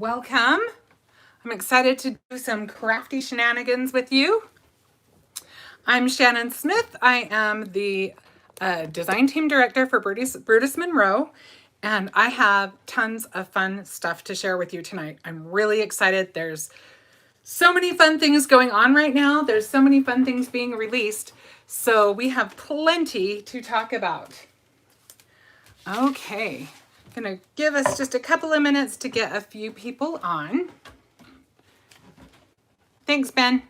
Welcome. I'm excited to do some crafty shenanigans with you. I'm Shannon Smith. I am the design team director for Brutus Monroe, and I have tons of fun stuff to share with you tonight. I'm really excited. There's so many fun things going on right now. There's so many fun things being released, so we have plenty to talk about. Okay, I'm gonna give us just a couple of minutes to get a few people on. Thanks, Ben.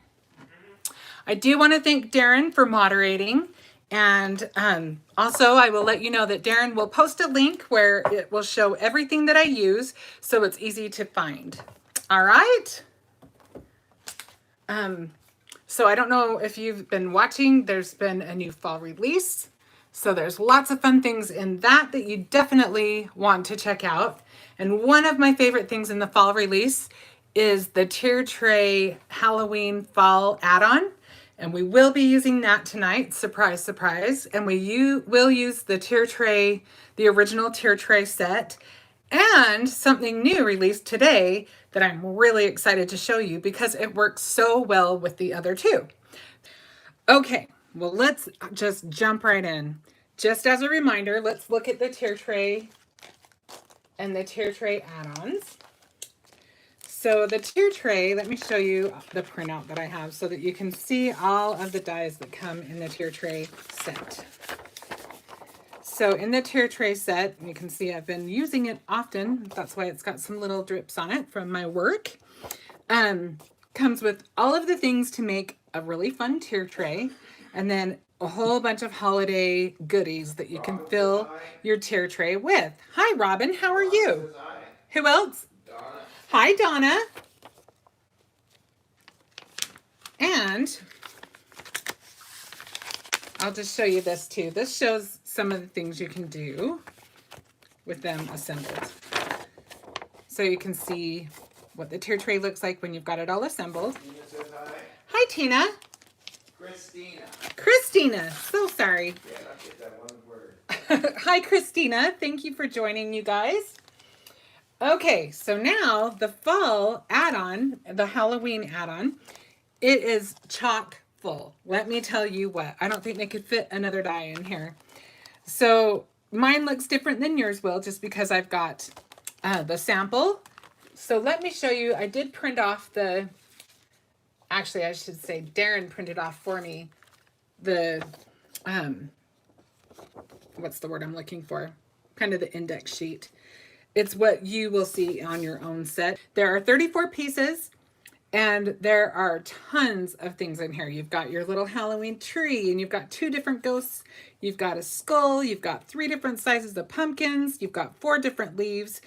I do want to thank Darren for moderating. And also, I will let you know that Darren will post a link where it will show everything that I use, so it's easy to find. All right. So I don't know if you've been watching, there's been a new fall release. So there's lots of fun things in that you definitely want to check out. And one of my favorite things in the fall release is the Tier Tray Halloween Fall add-on. And we will be using that tonight, surprise, surprise. And we will use the Tier Tray, the original Tier Tray set, and something new released today that I'm really excited to show you because it works so well with the other two. Okay, well, let's just jump right in. Just as a reminder, let's look at the Tier Tray and the Tier Tray add-ons. So the Tier Tray, let me show you the printout that I have so that you can see all of the dies that come in the Tier Tray set. So in the Tier Tray set, you can see I've been using it often. That's why it's got some little drips on it from my work. Comes with all of the things to make a really fun tier tray, and then a whole bunch of holiday goodies that you can fill your tier tray with. Hi, Robin. How are you? Who else? Hi, Donna. And I'll just show you this too. This shows some of the things you can do with them assembled. So you can see what the tier tray looks like when you've got it all assembled. Tina says hi. Hi, Tina. Christina. Christina. So sorry. Yeah, I get that one word. Hi, Christina. Thank you for joining, you guys. Okay, so now the fall add-on, the Halloween add-on, it is chock full. Let me tell you what. I don't think they could fit another die in here. So mine looks different than yours will, just because I've got the sample. So let me show you. I did print off the, actually I should say Darren printed off for me the, what's the word I'm looking for? Kind of the index sheet. It's what you will see on your own set. There are 34 pieces and there are tons of things in here. You've got your little Halloween tree and you've got 2 different ghosts. You've got a skull. You've got 3 different sizes of pumpkins. You've got 4 different leaves.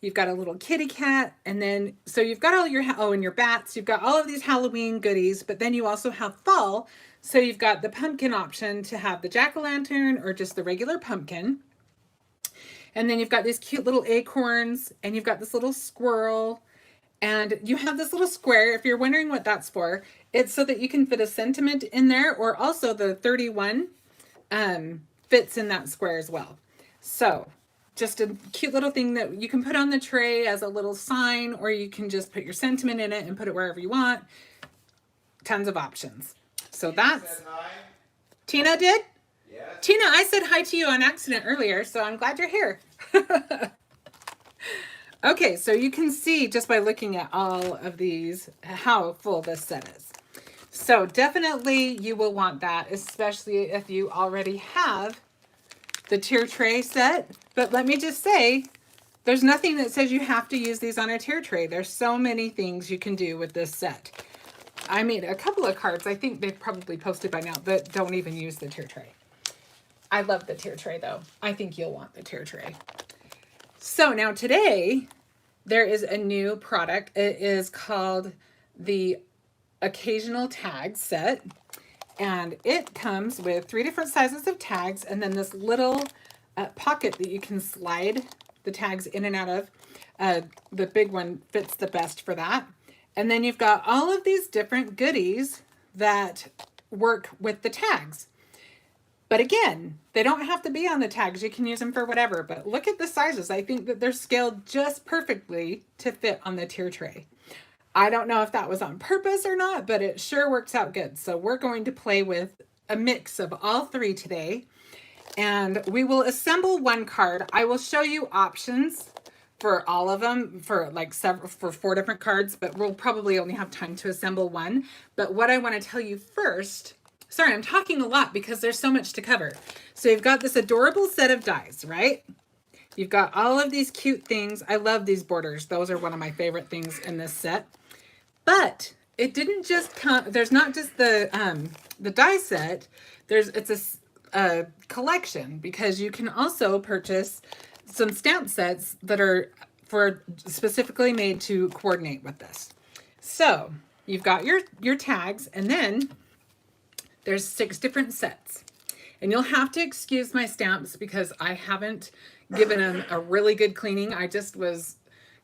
You've got a little kitty cat, and then, so you've got all your, and your bats, you've got all of these Halloween goodies, but then you also have fall. So you've got the pumpkin option to have the jack-o'-lantern or just the regular pumpkin. And then you've got these cute little acorns, and you've got this little squirrel, and you have this little square. If you're wondering what that's for, it's so that you can fit a sentiment in there, or also the 31 fits in that square as well. So just a cute little thing that you can put on the tray as a little sign, or you can just put your sentiment in it and put it wherever you want. Tons of options. So that's, Tina did? Yes. Tina, I said hi to you on accident earlier, so I'm glad you're here. Okay, so you can see just by looking at all of these how full this set is. So definitely you will want that, especially if you already have the tier tray set. But let me just say, there's nothing that says you have to use these on a tier tray. There's so many things you can do with this set. I made a couple of cards, I think they've probably posted by now, that don't even use the tier tray. I love the tier tray though. I think you'll want the tier tray. So now today, there is a new product. It is called the Occasional Tag Set. And it comes with 3 different sizes of tags and then this little pocket that you can slide the tags in and out of. The big one fits the best for that. And then you've got all of these different goodies that work with the tags. But again, they don't have to be on the tags. You can use them for whatever. But look at the sizes. I think that they're scaled just perfectly to fit on the tier tray. I don't know if that was on purpose or not, but it sure works out good. So we're going to play with a mix of all three today. And we will assemble one card. I will show you options for all of them, for like several, for 4 different cards, but we'll probably only have time to assemble one. But what I want to tell you first, sorry, I'm talking a lot because there's so much to cover. So you've got this adorable set of dies, right? You've got all of these cute things. I love these borders. Those are one of my favorite things in this set. But it didn't just come, there's not just the die set, it's a collection, because you can also purchase some stamp sets that are specifically made to coordinate with this. So you've got your tags, and then there's 6 different sets. And you'll have to excuse my stamps because I haven't given them a really good cleaning. I just was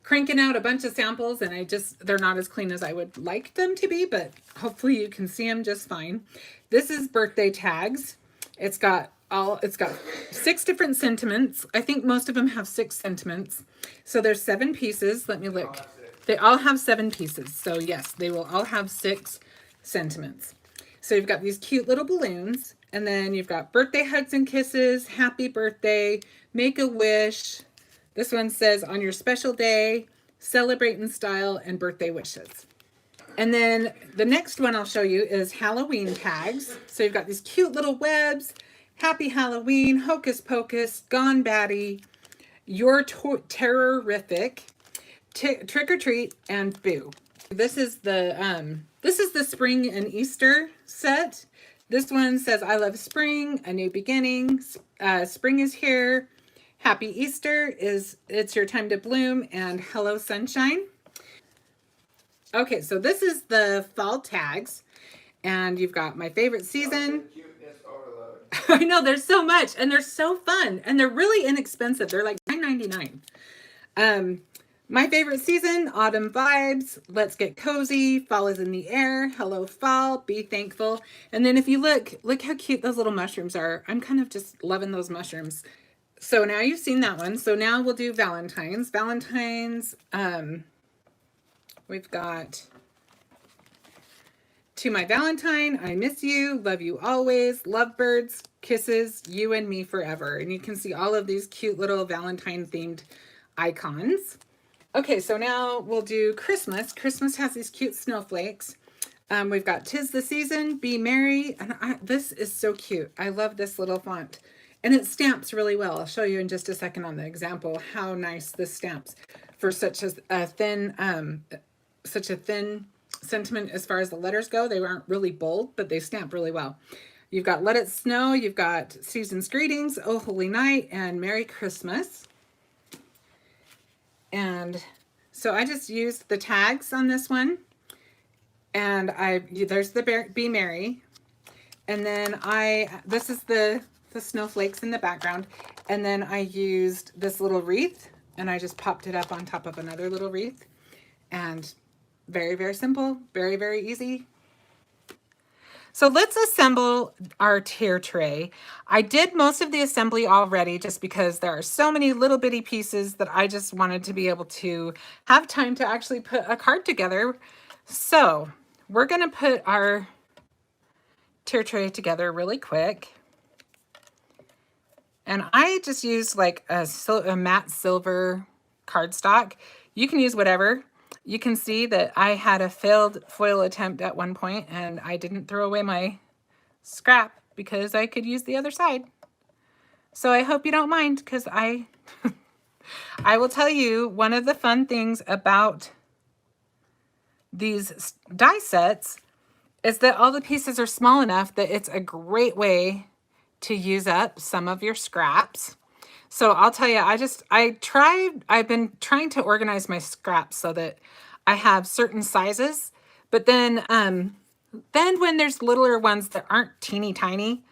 cranking out a bunch of samples, and they're not as clean as I would like them to be, but hopefully you can see them just fine. This is birthday tags. It's got 6 different sentiments. I think most of them have 6 sentiments. So there's 7 pieces. Let me look. They all have 7 pieces. So yes, they will all have 6 sentiments. So you've got these cute little balloons, and then you've got birthday hugs and kisses, happy birthday, make a wish. This one says on your special day, celebrate in style, and birthday wishes. And then the next one I'll show you is Halloween tags. So you've got these cute little webs, happy Halloween, hocus pocus, gone batty, you're terrorific, trick or treat, and boo. This is the spring and Easter set. This one says I love spring, a new beginning, spring is here, happy Easter, it's your time to bloom, and hello sunshine. Okay, so this is the fall tags, and you've got my favorite season. I know, there's so much, and they're so fun, and they're really inexpensive. They're like $9.99. My favorite season, autumn vibes, let's get cozy, fall is in the air, hello fall, be thankful. And then if you look how cute those little mushrooms are. I'm kind of just loving those mushrooms. So now you've seen that one. So now we'll do Valentines. Valentines, we've got to my Valentine, I miss you, love you always, lovebirds, kisses, you and me forever. And you can see all of these cute little Valentine themed icons. Okay, so now we'll do Christmas. Christmas has these cute snowflakes. We've got 'Tis the Season, Be Merry, and this is so cute. I love this little font. And it stamps really well. I'll show you in just a second on the example how nice this stamps for such a thin sentiment as far as the letters go. They aren't really bold, but they stamp really well. You've got Let It Snow, you've got Season's Greetings, Oh Holy Night, and Merry Christmas. And so I just used the tags on this one, and there's the Be Merry, and then this is the snowflakes in the background, and then I used this little wreath, and I just popped it up on top of another little wreath, and very, very simple, very, very easy. So let's assemble our tier tray. I did most of the assembly already just because there are so many little bitty pieces that I just wanted to be able to have time to actually put a card together. So we're going to put our tier tray together really quick. And I just used like a matte silver cardstock. You can use whatever. You can see that I had a failed foil attempt at one point, and I didn't throw away my scrap because I could use the other side. So I hope you don't mind, because I will tell you, one of the fun things about these die sets is that all the pieces are small enough that it's a great way to use up some of your scraps. So I'll tell you, I've been trying to organize my scraps so that I have certain sizes, but then when there's littler ones that aren't teeny tiny,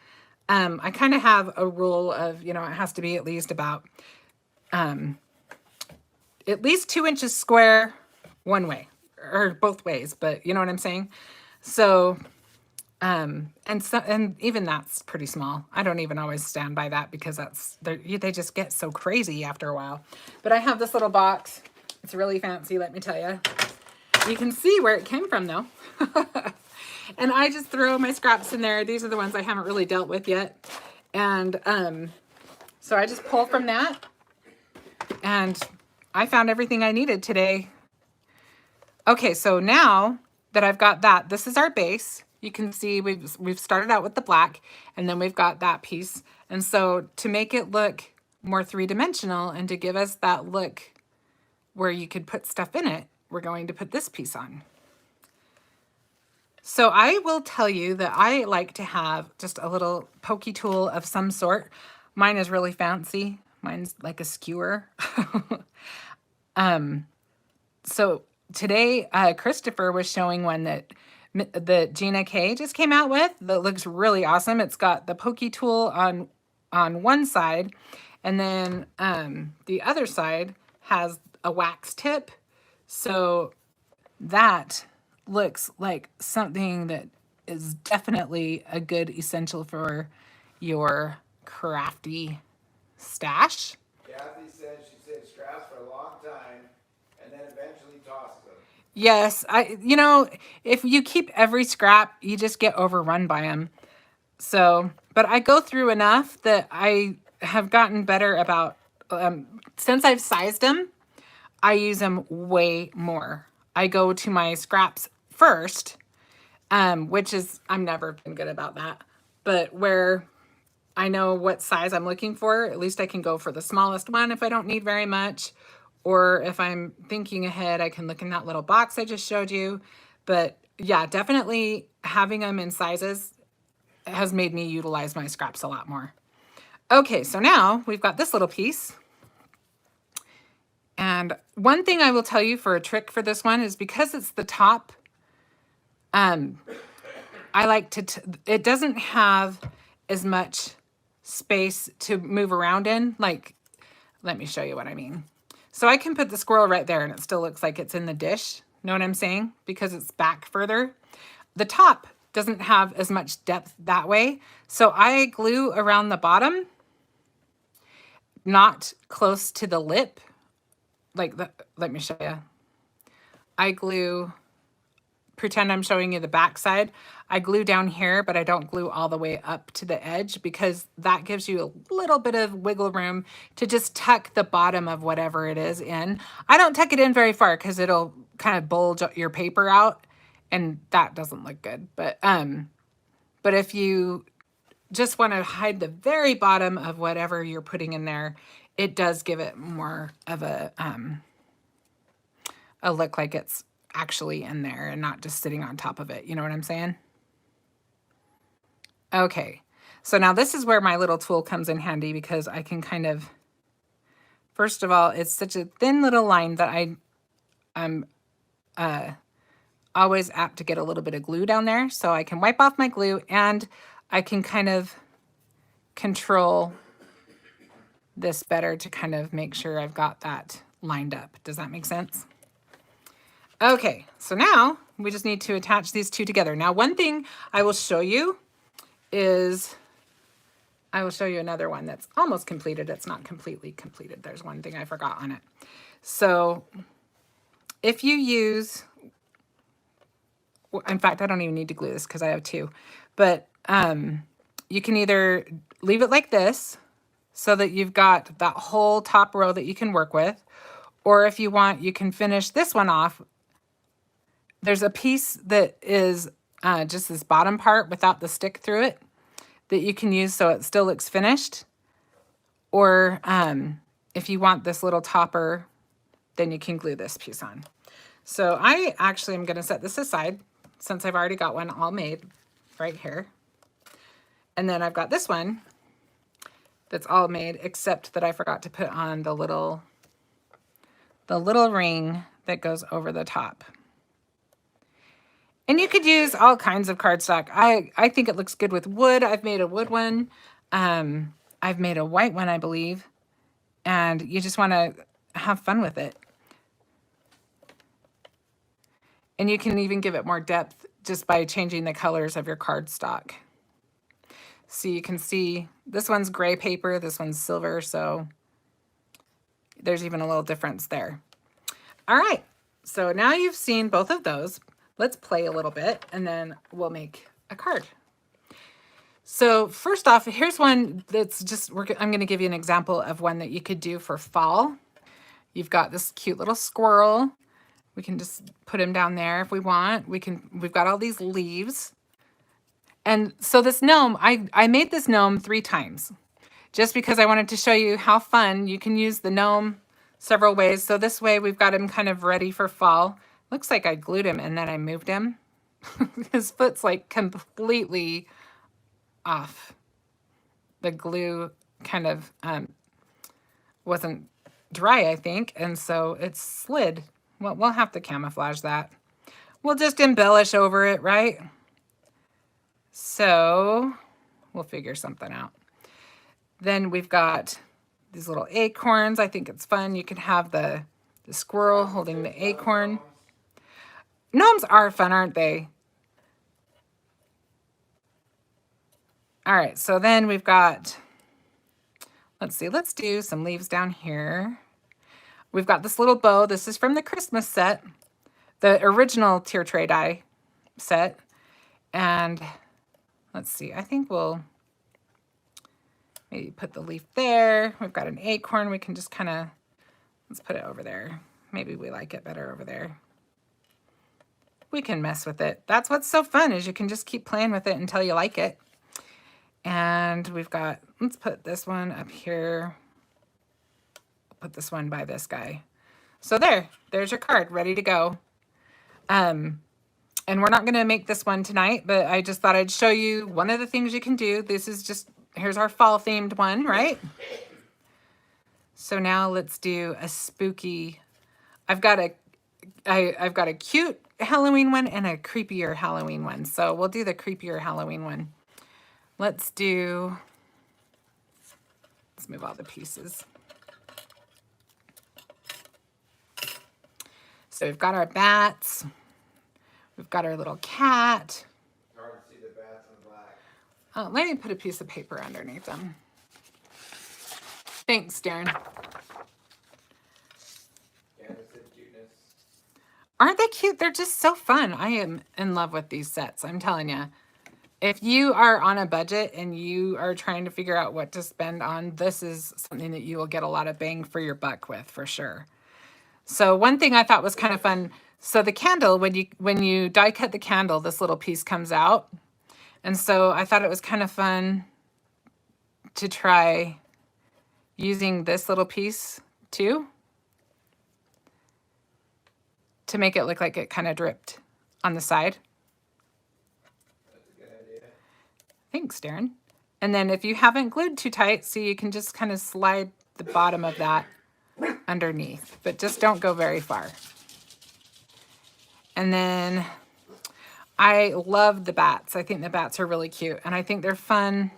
I kind of have a rule of, it has to be at least about, at least 2 inches square one way, or both ways, but you know what I'm saying? So And even that's pretty small. I don't even always stand by that because they just get so crazy after a while. But I have this little box. It's really fancy, let me tell you. You can see where it came from though. And I just throw my scraps in there. These are the ones I haven't really dealt with yet. And so I just pull from that. And I found everything I needed today. Okay, so now that I've got that, this is our base. You can see we've started out with the black, and then we've got that piece. And so to make it look more three-dimensional and to give us that look where you could put stuff in it, we're going to put this piece on. So I will tell you that I like to have just a little pokey tool of some sort. Mine is really fancy. Mine's like a skewer. So today, Christopher was showing one that Gina K just came out with that looks really awesome. It's got the pokey tool on one side, and then the other side has a wax tip. So that looks like something that is definitely a good essential for your crafty stash. Kathy said she saved scraps for a long time and then eventually tossed them. Yes, if you keep every scrap, you just get overrun by them. So, but I go through enough that I have gotten better about, since I've sized them, I use them way more. I go to my scraps first, which is, I'm never been good about that, but where I know what size I'm looking for, at least I can go for the smallest one if I don't need very much. Or if I'm thinking ahead, I can look in that little box I just showed you. But yeah, definitely having them in sizes has made me utilize my scraps a lot more. Okay, so now we've got this little piece. And one thing I will tell you for a trick for this one is because it's the top, I like to, it doesn't have as much space to move around in. Like, let me show you what I mean. So I can put the squirrel right there and it still looks like it's in the dish. Know what I'm saying? Because it's back further. The top doesn't have as much depth that way. So I glue around the bottom, not close to the lip. Let me show you. I glue, pretend I'm showing you the back side. I glue down here, but I don't glue all the way up to the edge because that gives you a little bit of wiggle room to just tuck the bottom of whatever it is in. I don't tuck it in very far because it'll kind of bulge your paper out and that doesn't look good. But if you just want to hide the very bottom of whatever you're putting in there, it does give it more of a look like it's actually in there and not just sitting on top of it. You know what I'm saying? Okay, so now this is where my little tool comes in handy because I can kind of, first of all, it's such a thin little line that I'm always apt to get a little bit of glue down there. So I can wipe off my glue and I can kind of control this better to kind of make sure I've got that lined up. Does that make sense? Okay, so now we just need to attach these two together. Now, one thing I will show you is, I will show you another one that's almost completed. It's not completely completed. There's one thing I forgot on it. So if you use, in fact, I don't even need to glue this because I have two, but you can either leave it like this so that you've got that whole top row that you can work with, or if you want, you can finish this one off. There's a piece that is just this bottom part without the stick through it that you can use so it still looks finished. Or if you want this little topper, then you can glue this piece on. So I actually am going to set this aside since I've already got one all made right here. And then I've got this one that's all made, except that I forgot to put on the little ring that goes over the top. And you could use all kinds of cardstock. I think it looks good with wood. I've made a wood one. I've made a white one, I believe. And you just want to have fun with it. And you can even give it more depth just by changing the colors of your cardstock. So you can see this one's gray paper, this one's silver, so there's even a little difference there. All right, so now you've seen both of those. Let's play a little bit and then we'll make a card. So first off, here's one that's just, I'm gonna give you an example of one that you could do for fall. You've got this cute little squirrel. We can just put him down there if we want. We've got all these leaves. And so this gnome, I made this gnome 3 times just because I wanted to show you how fun you can use the gnome several ways. So this way we've got him kind of ready for fall. Looks like I glued him and then I moved him. His foot's like completely off. The glue kind of wasn't dry, I think, and so it slid. Well, we'll have to camouflage that. We'll just embellish over it, right? So we'll figure something out. Then we've got these little acorns. I think it's fun. You can have the squirrel holding the acorn. Gnomes are fun, aren't they? All right, so then we've got, let's see, let's do some leaves down here. We've got this little bow. This is from the Christmas set, the original tier tray die set. And let's see, I think we'll maybe put the leaf there. We've got an acorn. We can just kind of, let's put it over there. Maybe we like it better over there. We can mess with it. That's what's so fun, is you can just keep playing with it until you like it. And we've got, let's put this one up here. Put this one by this guy. So there's your card ready to go. And we're not going to make this one tonight, but I just thought I'd show you one of the things you can do. This is just, here's our fall themed one, right? So now let's do a spooky, I've got a cute Halloween one and a creepier Halloween one. So we'll do the creepier Halloween one. Let's move all the pieces. So we've got our bats. We've got our little cat. Hard to see the bats in black. Oh, let me put a piece of paper underneath them. Thanks, Darren. Yeah, that's the cuteness. Aren't they cute? They're just so fun. I am in love with these sets, I'm telling you. If you are on a budget and you are trying to figure out what to spend on, this is something that you will get a lot of bang for your buck with, for sure. So one thing I thought was kind of fun, so the candle, when you die cut the candle, this little piece comes out. And so I thought it was kind of fun to try using this little piece too, to make it look like it kind of dripped on the side. Thanks, Darren. And then if you haven't glued too tight, so you can just kind of slide the bottom of that underneath, but just don't go very far. And then I love the bats. I think the bats are really cute, and I think they're fun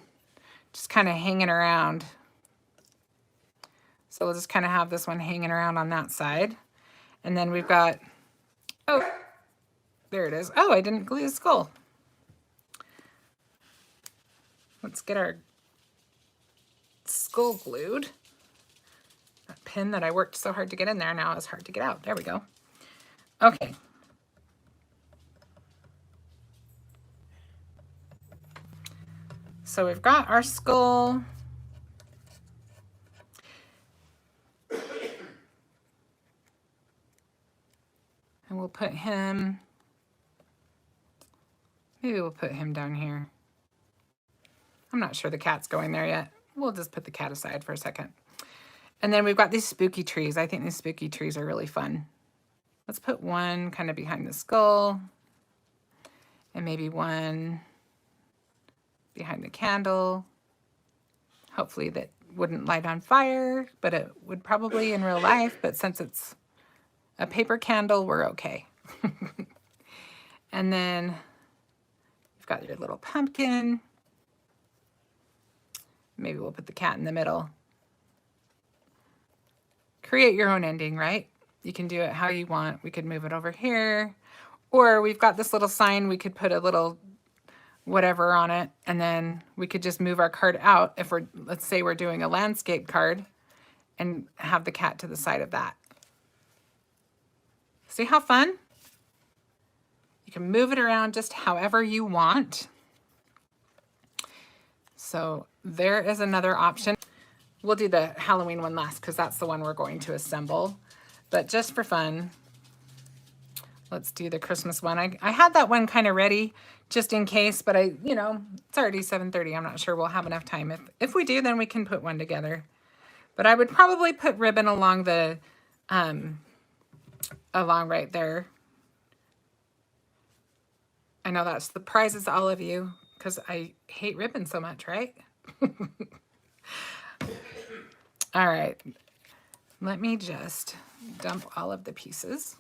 just kind of hanging around. So we'll just kind of have this one hanging around on that side. And then we've got, oh, there it is. Oh, I didn't glue the skull. Let's get our skull glued. That pin that I worked so hard to get in there now is hard to get out. There we go. Okay. So we've got our skull. And we'll put him, maybe we'll put him down here. I'm not sure the cat's going there yet. We'll just put the cat aside for a second. And then we've got these spooky trees. I think these spooky trees are really fun. Let's put one kind of behind the skull, and maybe one behind the candle. Hopefully that wouldn't light on fire, but it would probably in real life, but since it's a paper candle, we're okay. And then you've got your little pumpkin. Maybe we'll put the cat in the middle. Create your own ending, right? You can do it how you want. We could move it over here, Or we've got this little sign, we could put a little whatever on it, and then we could just move our card out if we're, let's say we're doing a landscape card, and have the cat to the side of that. See how fun? You can move it around just however you want. So there is another option. We'll do the Halloween one last because that's the one we're going to assemble. But just for fun, let's do the Christmas one. I had that one kind of ready just in case, but you know, it's already 7:30. I'm not sure we'll have enough time. If we do, then we can put one together. But I would probably put ribbon along the, along right there. I know that surprises all of you because I hate ribbon so much, right? All right, let me just dump all of the pieces.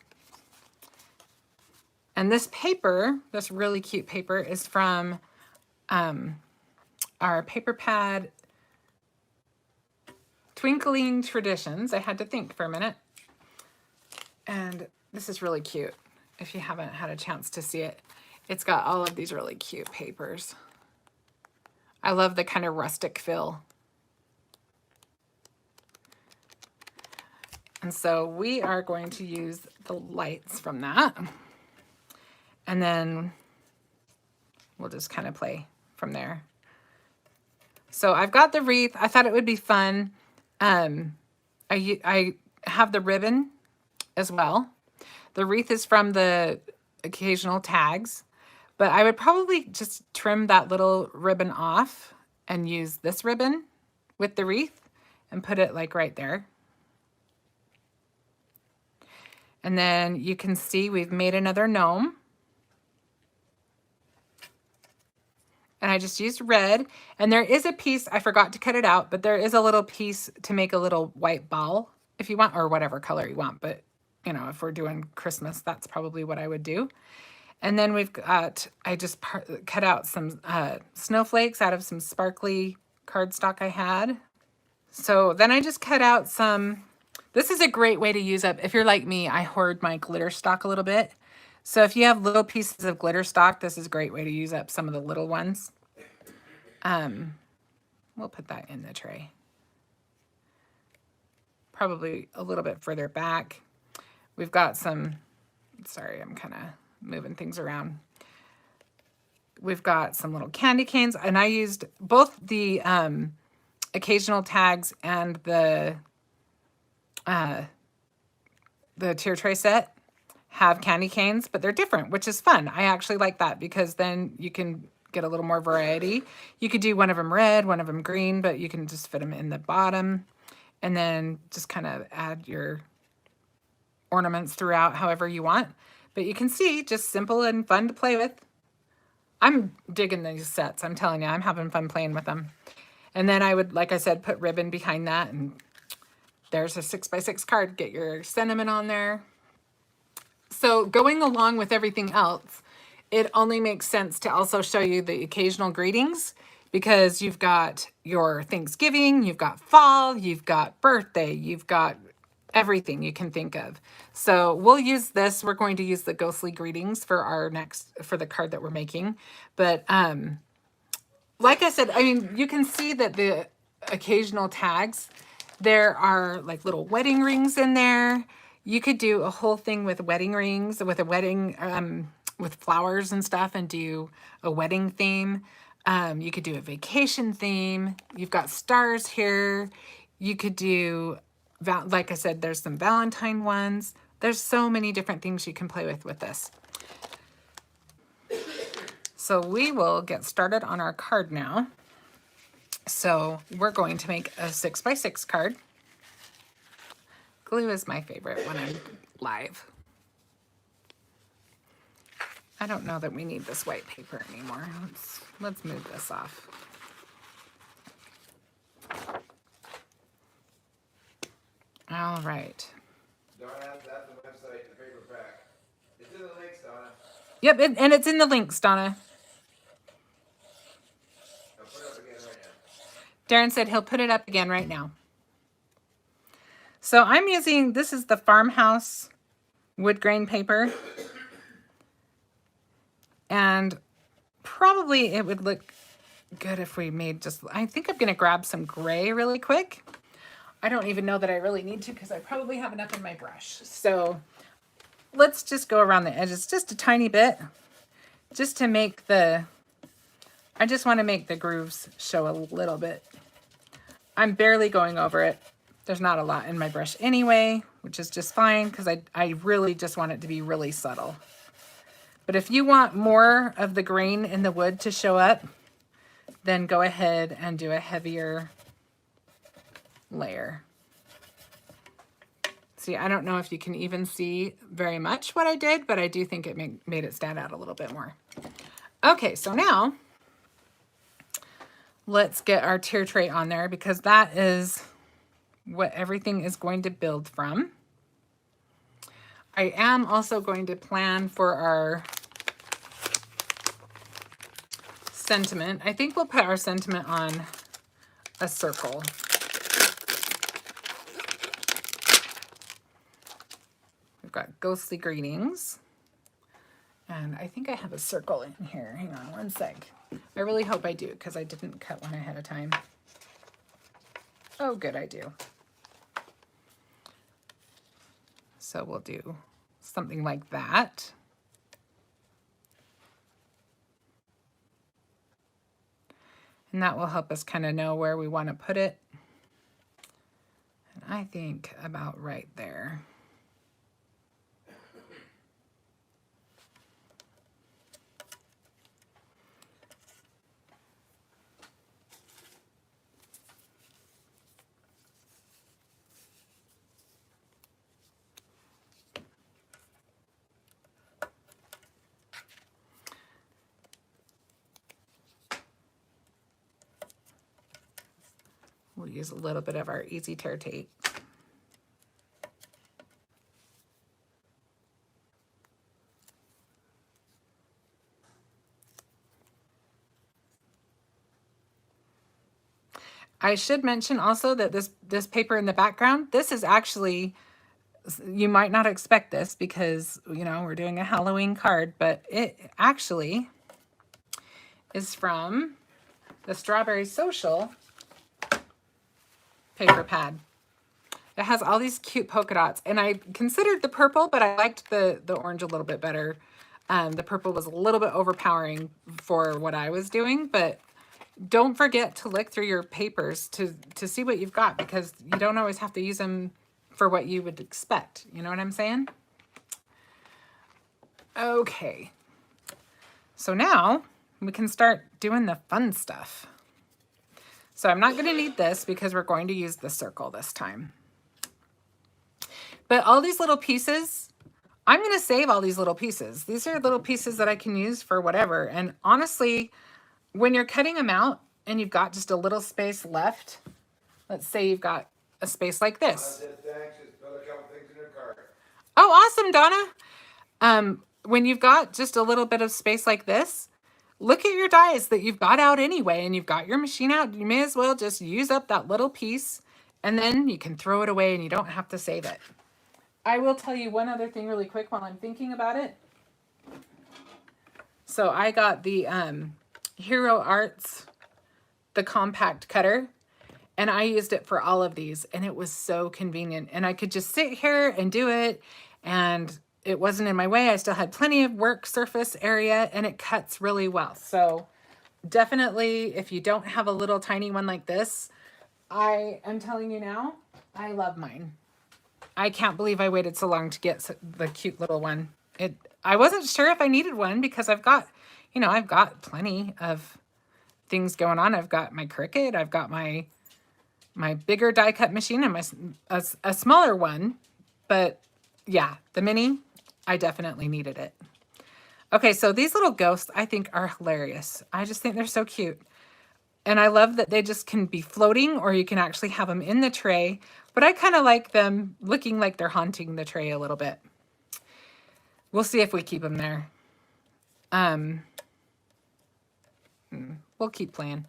And this paper, this really cute paper, is from our paper pad Twinkling Traditions. I had to think for a minute. And this is really cute. If you haven't had a chance to see it, it's got all of these really cute papers. I love the kind of rustic feel. And so we are going to use the lights from that. And then we'll just kind of play from there. So I've got the wreath. I thought it would be fun. I have the ribbon as well. The wreath is from the occasional tags, but I would probably just trim that little ribbon off and use this ribbon with the wreath and put it like right there. And then you can see we've made another gnome. And I just used red. And there is a piece, I forgot to cut it out, but there is a little piece to make a little white ball if you want, or whatever color you want. But, you know, if we're doing Christmas, that's probably what I would do. And then we've got, I just cut out some snowflakes out of some sparkly cardstock I had. So then I just cut out some, this is a great way to use up, if you're like me, I hoard my glitter stock a little bit. So if you have little pieces of glitter stock, this is a great way to use up some of the little ones. We'll put that in the tray. Probably a little bit further back. We've got some, sorry, I'm kind of moving things around. We've got some little candy canes, and I used both the occasional tags and the tier tray set have candy canes, but they're different, which is fun. I actually like that because then you can get a little more variety. You could do one of them red, one of them green, but you can just fit them in the bottom and then just kind of add your ornaments throughout however you want. But you can see, just simple and fun to play with. I'm digging these sets. I'm telling you, I'm having fun playing with them. And then I would, like I said, put ribbon behind that, and there's a 6x6 card. Get your sentiment on there. So going along with everything else, it only makes sense to also show you the occasional greetings, because you've got your Thanksgiving, you've got fall, you've got birthday, you've got everything you can think of. So we'll use this. We're going to use the ghostly greetings for our for the card that we're making. But like I said, I mean, you can see that the occasional tags, there are like little wedding rings in there. You could do a whole thing with wedding rings, with a wedding, with flowers and stuff, and do a wedding theme. You could do a vacation theme. You've got stars here. You could do, like I said, there's some Valentine ones. There's so many different things you can play with this. So we will get started on our card now. So we're going to make a 6x6 card. Glue is my favorite when I'm live. I don't know that we need this white paper anymore. Let's move this off. All right. Donna, that's the website, the paper pack. It's in the links, Donna. Yep, and it's in the links, Donna. I'll put it up again right now. Darren said he'll put it up again right now. So I'm using, this is the Farmhouse wood grain paper. And probably it would look good if we made just, I think I'm going to grab some gray really quick. I don't even know that I really need to because I probably have enough in my brush. So let's just go around the edges just a tiny bit, just to make the, I just want to make the grooves show a little bit. I'm barely going over it. There's not a lot in my brush anyway, which is just fine because I really just want it to be really subtle. But if you want more of the grain in the wood to show up, then go ahead and do a heavier layer. See, I don't know if you can even see very much what I did, but I do think it made it stand out a little bit more. Okay, so now let's get our tier tray on there because that is what everything is going to build from. I am also going to plan for our sentiment. I think we'll put our sentiment on a circle. We've got ghostly greetings. And I think I have a circle in here. Hang on one sec. I really hope I do because I didn't cut one ahead of time. Oh, good, I do. So we'll do something like that. And that will help us kind of know where we want to put it. And I think about right there. We'll use a little bit of our easy tear tape. I should mention also that this paper in the background, this is actually, you might not expect this because, you know, we're doing a Halloween card, but it actually is from the Strawberry Social paper pad. It has all these cute polka dots, and I considered the purple, but I liked the orange a little bit better. The purple was a little bit overpowering for what I was doing, but don't forget to look through your papers to see what you've got, because you don't always have to use them for what you would expect. You know what I'm saying? Okay. So now we can start doing the fun stuff. So I'm not going to need this because we're going to use the circle this time. But all these little pieces, I'm going to save all these little pieces. These are little pieces that I can use for whatever. And honestly, when you're cutting them out and you've got just a little space left, let's say you've got a space like this. Oh, awesome, Donna. When you've got just a little bit of space like this, look at your dies that you've got out anyway, and you've got your machine out. You may as well just use up that little piece, and then you can throw it away and you don't have to save it. I will tell you one other thing really quick while I'm thinking about it. So I got the Hero Arts, the compact cutter, and I used it for all of these, and it was so convenient. And I could just sit here and do it, and it wasn't in my way. I still had plenty of work surface area, and it cuts really well. So definitely, if you don't have a little tiny one like this, I am telling you now, I love mine. I can't believe I waited so long to get the cute little one. I wasn't sure if I needed one because I've got, you know, I've got plenty of things going on. I've got my Cricut, I've got my bigger die cut machine, and a smaller one. But yeah, the mini, I definitely needed it. Okay, so these little ghosts I think are hilarious. I just think they're so cute. And I love that they just can be floating, or you can actually have them in the tray. But I kind of like them looking like they're haunting the tray a little bit. We'll see if we keep them there. We'll keep playing.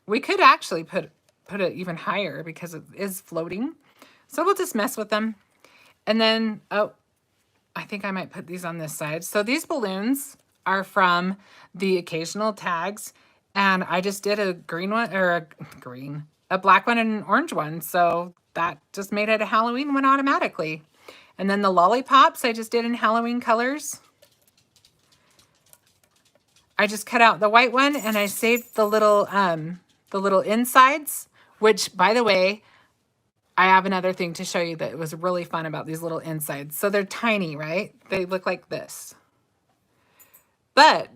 We could actually put it even higher because it is floating. So we'll just mess with them. And then, oh, I think I might put these on this side. So these balloons are from the occasional tags. And I just did a green one, or a black one and an orange one. So that just made it a Halloween one automatically. And then the lollipops I just did in Halloween colors. I just cut out the white one and I saved the little insides, which, by the way, I have another thing to show you that was really fun about these little insides. So they're tiny, right? They look like this. But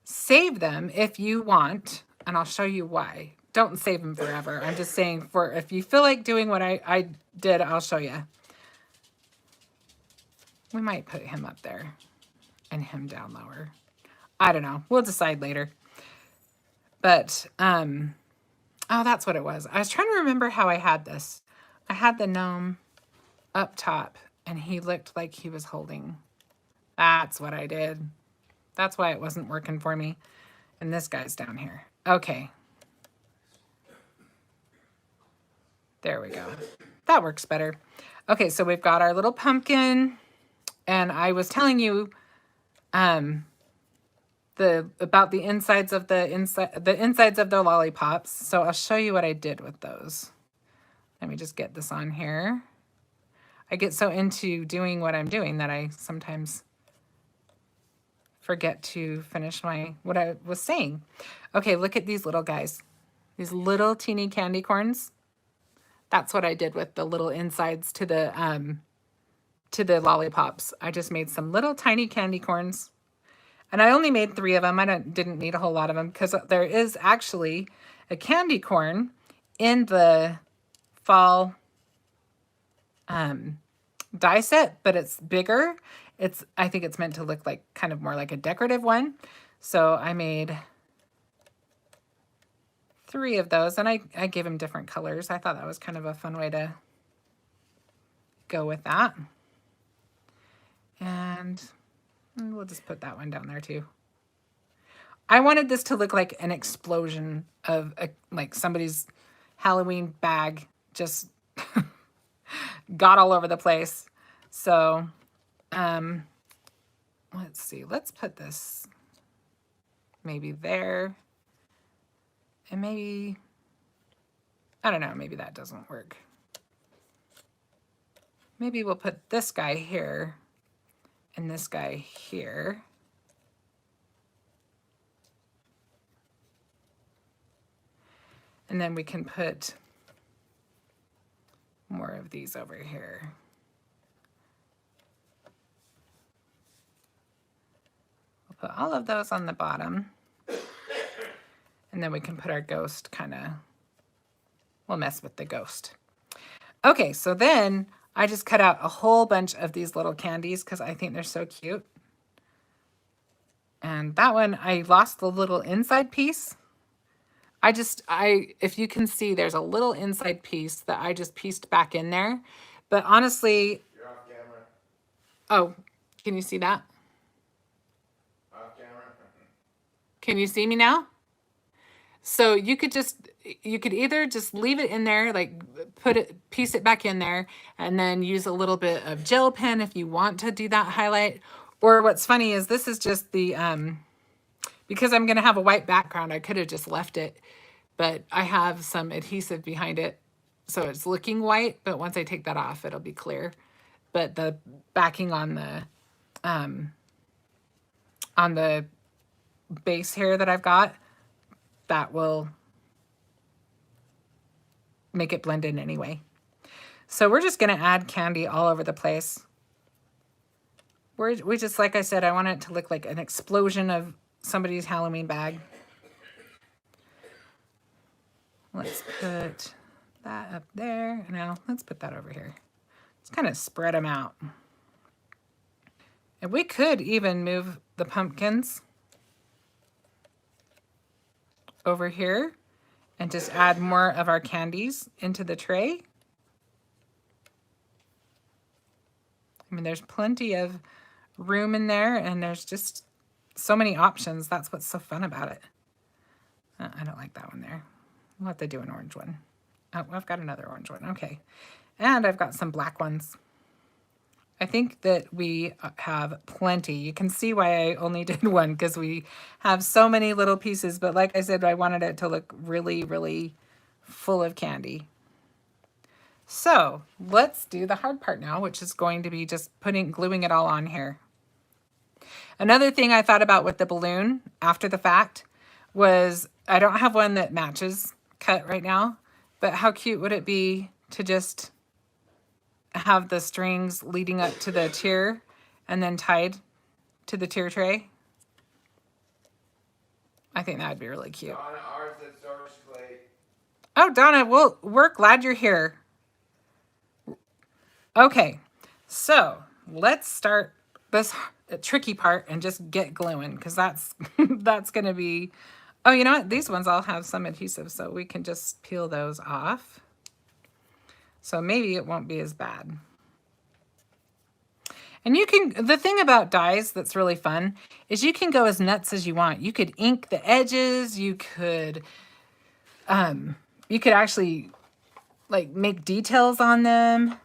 save them if you want, and I'll show you why. Don't save them forever. I'm just saying, for if you feel like doing what I did, I'll show you. We might put him up there and him down lower. I don't know. We'll decide later. But, oh, that's what it was. I was trying to remember how I had this. I had the gnome up top, and he looked like he was holding. That's what I did. That's why it wasn't working for me. And this guy's down here. Okay. There we go. That works better. Okay, so we've got our little pumpkin. And I was telling you about the insides of the insides of the lollipops. So I'll show you what I did with those. Let me just get this on here. I get so into doing what I'm doing that I sometimes forget to finish what I was saying. Okay, look at these little guys. These little teeny candy corns. That's what I did with the little insides to the lollipops. I just made some little tiny candy corns. And I only made 3 of them. I didn't need a whole lot of them because there is actually a candy corn in the fall die set, but it's bigger. I think it's meant to look like kind of more like a decorative one. So I made 3 of those, and I gave them different colors. I thought that was kind of a fun way to go with that. And we'll just put that one down there too. I wanted this to look like an explosion of like somebody's Halloween bag just got all over the place. So let's see, let's put this maybe there, and maybe, I don't know, maybe that doesn't work. Maybe we'll put this guy here and this guy here. And then we can put more of these over here. We'll put all of those on the bottom. And then we can put our ghost we'll mess with the ghost. Okay, so then I just cut out a whole bunch of these little candies because I think they're so cute. And that one, I lost the little inside piece. If you can see, there's a little inside piece that I just pieced back in there. But honestly, You're off camera. Oh, can you see that? Off camera. Can you see me now? So you could either just leave it in there, like piece it back in there, and then use a little bit of gel pen if you want to do that highlight. Or what's funny is this is just the, because I'm going to have a white background, I could have just left it, but I have some adhesive behind it. So it's looking white, but once I take that off, it'll be clear. But the backing on the base here that I've got, that will make it blend in anyway. So we're just going to add candy all over the place. We just, like I said, I want it to look like an explosion of somebody's Halloween bag. Let's put that up there. Now let's put that over here. Let's kind of spread them out. And we could even move the pumpkins over here and just add more of our candies into the tray. I mean, there's plenty of room in there, and there's just so many options. That's what's so fun about it. I don't like that one there. We'll have to do an orange one. Oh, I've got another orange one. Okay. And I've got some black ones. I think that we have plenty. You can see why I only did one because we have so many little pieces. But like I said, I wanted it to look really, really full of candy. So let's do the hard part now, which is going to be just gluing it all on here. Another thing I thought about with the balloon after the fact was I don't have one that matches cut right now, but how cute would it be to just have the strings leading up to the tier and then tied to the tier tray? I think that would be really cute. Donna, ours is source clay. Oh, Donna, we're glad you're here. Okay, so let's start this tricky part and just get gluing because that's that's gonna be. Oh, you know what? These ones all have some adhesive, so we can just peel those off. So maybe it won't be as bad. And the thing about dyes that's really fun is you can go as nuts as you want. You could ink the edges, you could actually like make details on them.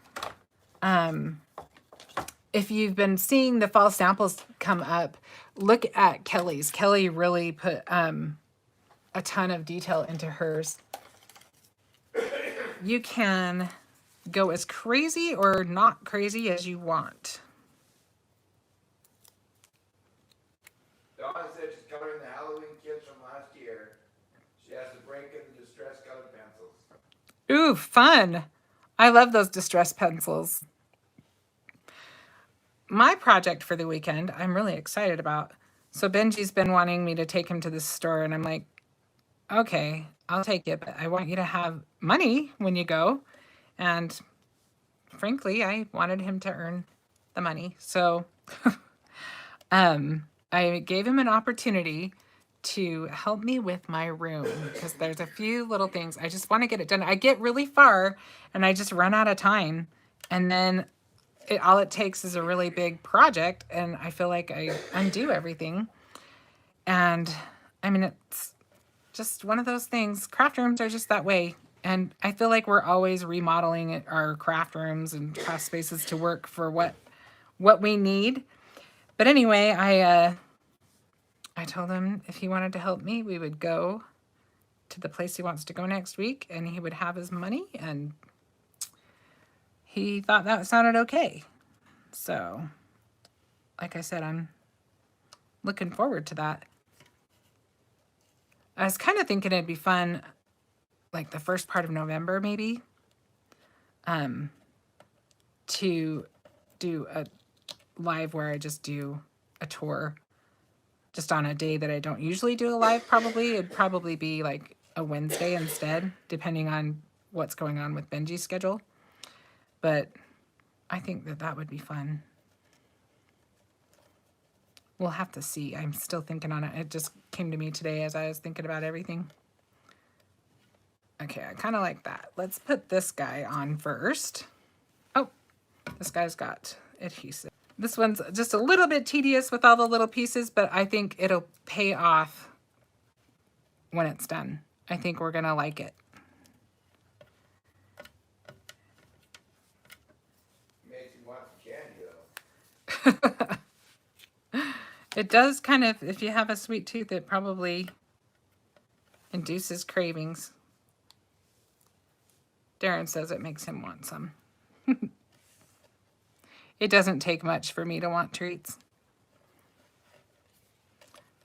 If you've been seeing the fall samples come up, look at Kelly's. Kelly really put a ton of detail into hers. You can go as crazy or not crazy as you want. Donna said she's coloring the Halloween kids from last year. She has to break in the distress colored pencils. Ooh, fun. I love those distress pencils. My project for the weekend, I'm really excited about. So Benji's been wanting me to take him to the store, and I'm like, okay, I'll take it, but I want you to have money when you go. And frankly, I wanted him to earn the money. So I gave him an opportunity to help me with my room because there's a few little things. I just want to get it done. I get really far and I just run out of time. And then all it takes is a really big project and I feel like I undo everything. And I mean, it's just one of those things. Craft rooms are just that way. And I feel like we're always remodeling our craft rooms and craft spaces to work for what we need. But anyway, I told him if he wanted to help me, we would go to the place he wants to go next week and he would have his money, and he thought that sounded okay. So, like I said, I'm looking forward to that. I was kind of thinking it'd be fun, like the first part of November, maybe, to do a live where I just do a tour just on a day that I don't usually do a live. It'd probably be like a Wednesday instead, depending on what's going on with Benji's schedule. But I think that would be fun. We'll have to see. I'm still thinking on it. It just came to me today as I was thinking about everything. Okay, I kind of like that. Let's put this guy on first. Oh, this guy's got adhesive. This one's just a little bit tedious with all the little pieces, but I think it'll pay off when it's done. I think we're gonna like it. Makes you want some candy though. It does kind of, if you have a sweet tooth, it probably induces cravings. Darren says it makes him want some. It doesn't take much for me to want treats.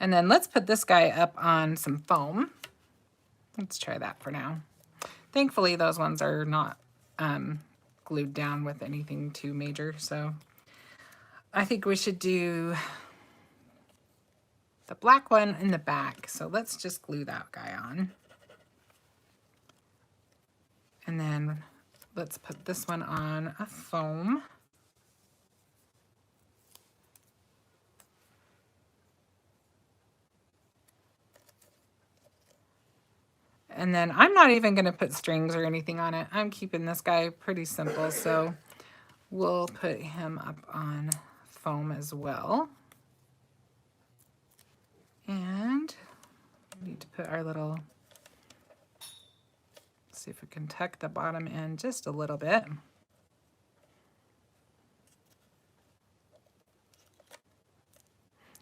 And then let's put this guy up on some foam. Let's try that for now. Thankfully, those ones are not glued down with anything too major. So I think we should do the black one in the back. So let's just glue that guy on. And then let's put this one on a foam. And then I'm not even going to put strings or anything on it. I'm keeping this guy pretty simple. So we'll put him up on foam as well. And we need to put our little, see if we can tuck the bottom in just a little bit.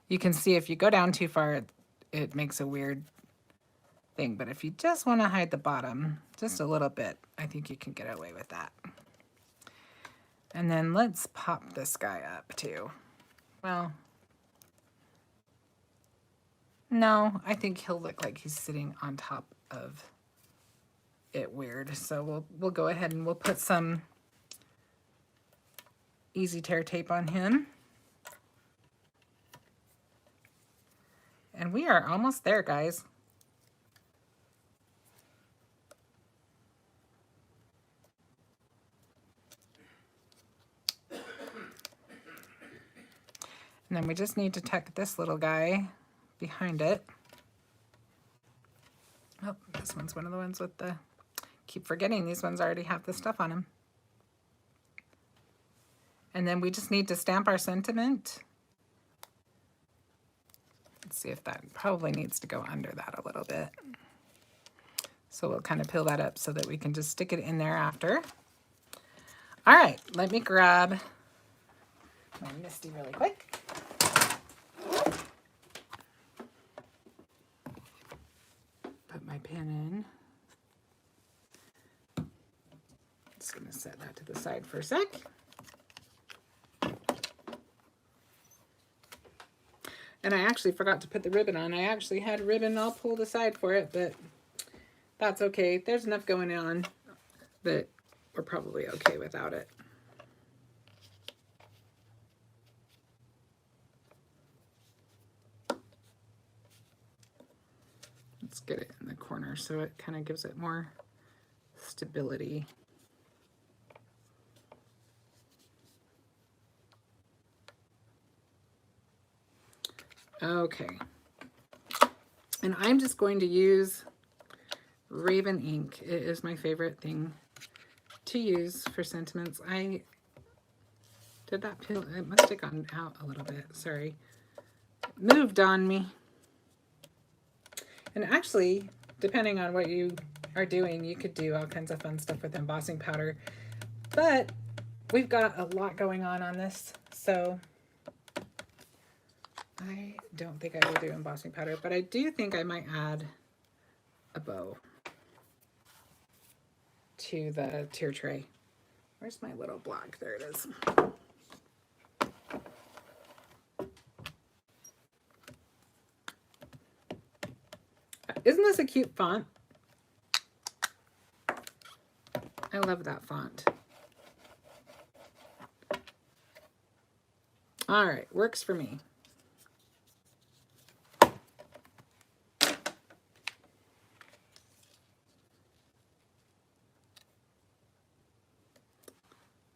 You can see if you go down too far, it makes a weird thing. But if you just want to hide the bottom just a little bit, I think you can get away with that. And then let's pop this guy up too. Well, no, I think he'll look like he's sitting on top of it weird. So we'll go ahead and we'll put some easy tear tape on him. And we are almost there, guys. And then we just need to tuck this little guy behind it. Oh, this one's one of the ones with the, keep forgetting these ones already have the stuff on them. And then we just need to stamp our sentiment. Let's see if that probably needs to go under that a little bit. So we'll kind of peel that up so that we can just stick it in there after. All right, let me grab my Misty really quick. Put my pen in. Just gonna set that to the side for a sec. And I actually forgot to put the ribbon on. I actually had ribbon all pulled aside for it, but that's okay. There's enough going on that we're probably okay without it. Let's get it in the corner so it kind of gives it more stability. Okay. And I'm just going to use Raven ink. It is my favorite thing to use for sentiments. Did that peel? It must have gone out a little bit. Sorry. It moved on me. And actually, depending on what you are doing, you could do all kinds of fun stuff with embossing powder. But we've got a lot going on this, so I don't think I will do embossing powder, but I do think I might add a bow to the tier tray. Where's my little block? There it is. Isn't this a cute font? I love that font. All right, works for me.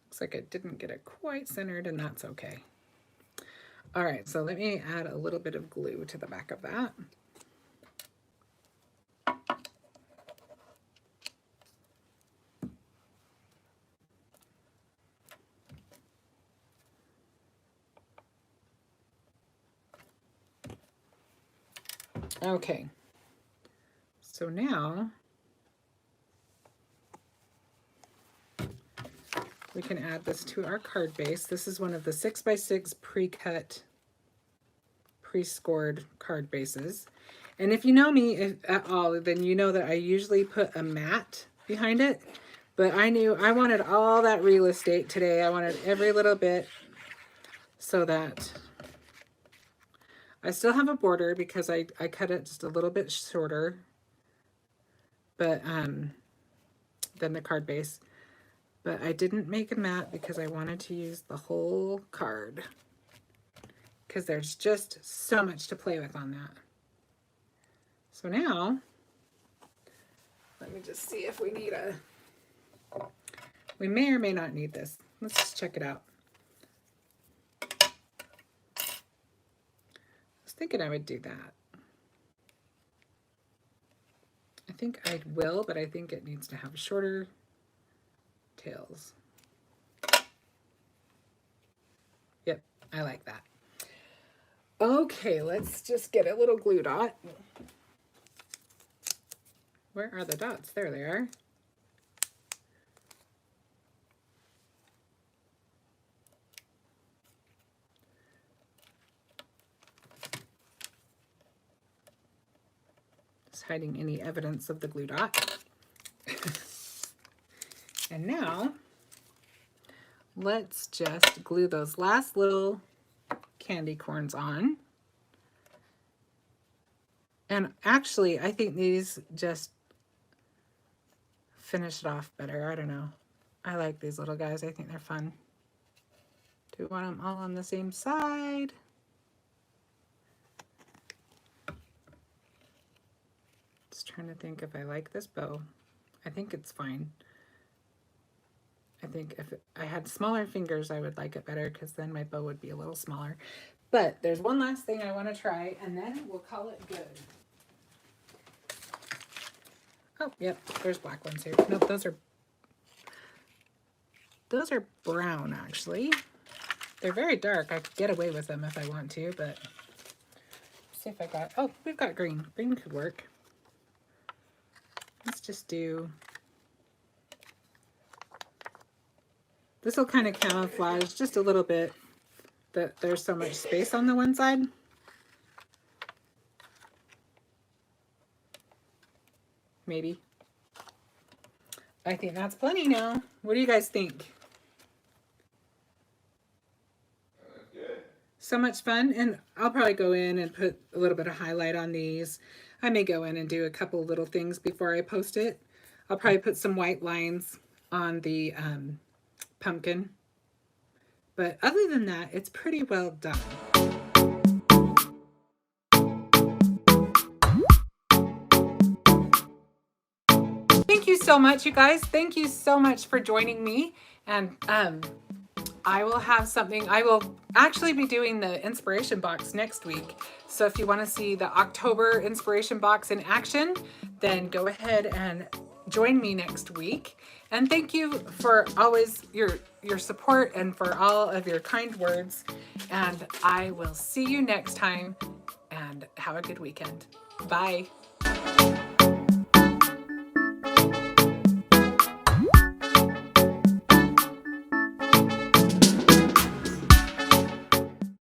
Looks like it didn't get it quite centered, and that's okay. All right, so let me add a little bit of glue to the back of that. Okay, so now we can add this to our card base. This is one of the 6x6 pre-cut, pre-scored card bases. And if you know me at all, then you know that I usually put a mat behind it. But I knew I wanted all that real estate today. I wanted every little bit so that I still have a border because I cut it just a little bit shorter, but than the card base. But I didn't make a mat because I wanted to use the whole card because there's just so much to play with on that. So now, let me just see if we need we may or may not need this. Let's just check it out. Thinking I would do that. I think I will, but I think it needs to have shorter tails. Yep, I like that. Okay, let's just get a little glue dot. Where are the dots? There they are. Just hiding any evidence of the glue dot. And now let's just glue those last little candy corns on. And actually, I think these just finish it off better. I don't know. I like these little guys. I think they're fun. Do we want them all on the same side? Just trying to think if I like this bow. I think it's fine. I think if I had smaller fingers, I would like it better because then my bow would be a little smaller. But there's one last thing I want to try, and then we'll call it good. Oh, yep, there's black ones here. Nope, those are brown, actually. They're very dark. I could get away with them if I want to, but let's see if I got, oh, we've got green. Green could work. Let's just do, this will kind of camouflage just a little bit that there's so much space on the one side. Maybe. I think that's plenty now. What do you guys think? That's good. So much fun. And I'll probably go in and put a little bit of highlight on these. I may go in and do a couple little things before I post it. I'll probably put some white lines on the pumpkin. But other than that, it's pretty well done. Thank you so much, you guys. Thank you so much for joining me. And I will have something, I will actually be doing the inspiration box next week. So if you want to see the October inspiration box in action, then go ahead and join me next week. And thank you for always your support and for all of your kind words. And I will see you next time, and have a good weekend. Bye.